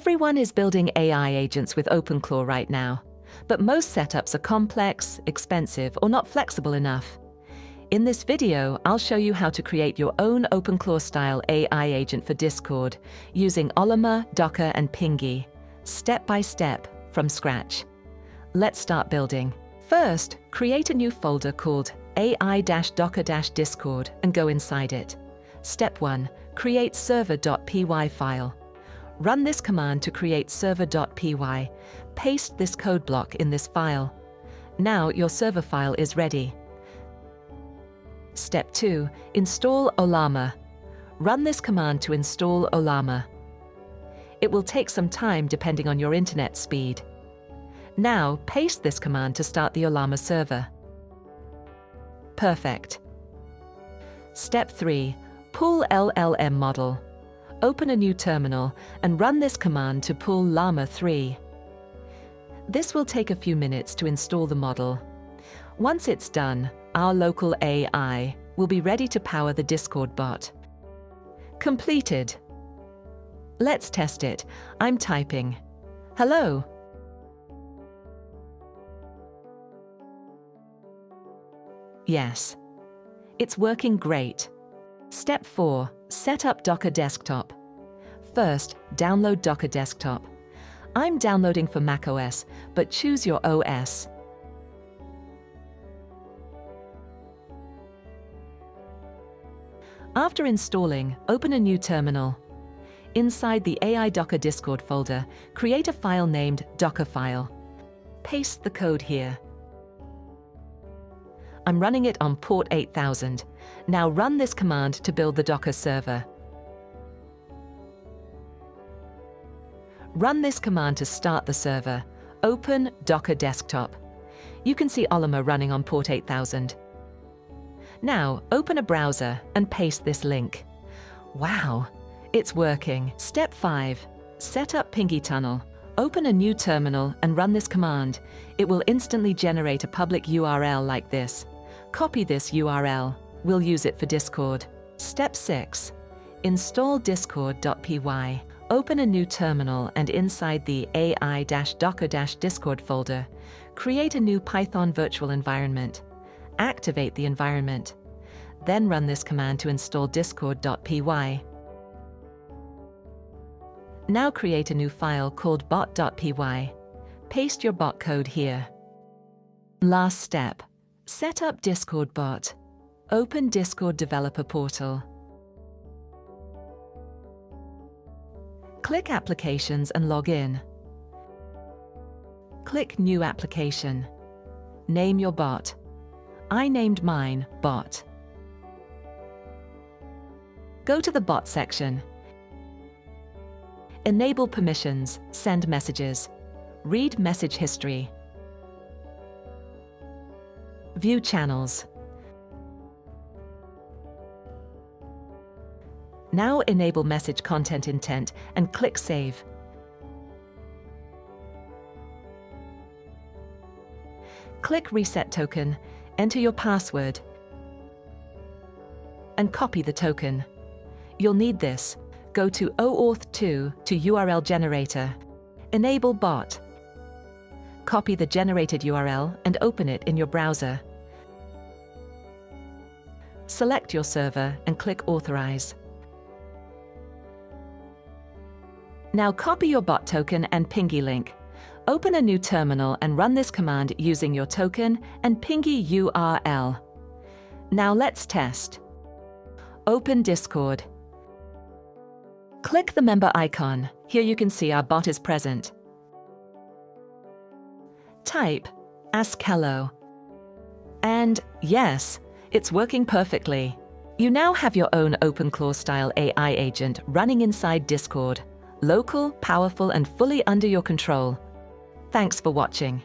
Everyone is building AI agents with OpenClaw right now, but most setups are complex, expensive, or not flexible enough. In this video, I'll show you how to create your own OpenClaw-style AI agent for Discord using Llama, Docker, and Pinggy, step by step, from scratch. Let's start building. First, create a new folder called AI-Docker-Discord and go inside it. Step 1. Create Server.py file. Run this command to create Server.py. Paste this code block in this file. Now your server file is ready. Step 2. Install Ollama. Run this command to install Ollama. It will take some time depending on your internet speed. Now paste this command to start the Llama server. Perfect. Step 3. Pull LLM model. Open a new terminal and run this command to pull Llama 3. This will take a few minutes to install the model. Once it's done, our local AI will be ready to power the Discord bot. Completed. Let's test it. I'm typing. Hello. Yes. It's working great. Step 4. Set up Docker Desktop. First, download Docker Desktop. I'm downloading for macOS, but choose your OS. After installing, open a new terminal. Inside the AI Docker Discord folder, create a file named Dockerfile. Paste the code here. I'm running it on port 8000. Now run this command to build the Docker server. Run this command to start the server. Open Docker Desktop. You can see Llama running on port 8000. Now open a browser and paste this link. Wow, it's working. Step 5. Set up Pinggy tunnel. Open a new terminal and run this command. It will instantly generate a public URL like this. Copy this URL. We'll use it for Discord. Step 6. Install Discord.py. Open a new terminal and inside the AI-Docker-Discord folder, create a new Python virtual environment. Activate the environment. Then run this command to install Discord.py. Now create a new file called bot.py. Paste your bot code here. Last step. Set up Discord bot. Open Discord Developer Portal. Click Applications and log in. Click New Application. Name your bot. I named mine Bot. Go to the Bot section. Enable permissions, send messages. Read message history. View channels. Now enable message content intent and click Save. Click Reset Token, enter your password, and copy the token. You'll need this. Go to OAuth2 to URL generator. Enable bot. Copy the generated URL and open it in your browser. Select your server and click Authorize. Now copy your bot token and Pinggy link. Open a new terminal and run this command using your token and Pinggy URL. Now let's test. Open Discord. Click the member icon. Here you can see our bot is present. Type, ask hello. And yes, it's working perfectly. You now have your own OpenClaw-style AI agent running inside Discord. Local, powerful, and fully under your control. Thanks for watching.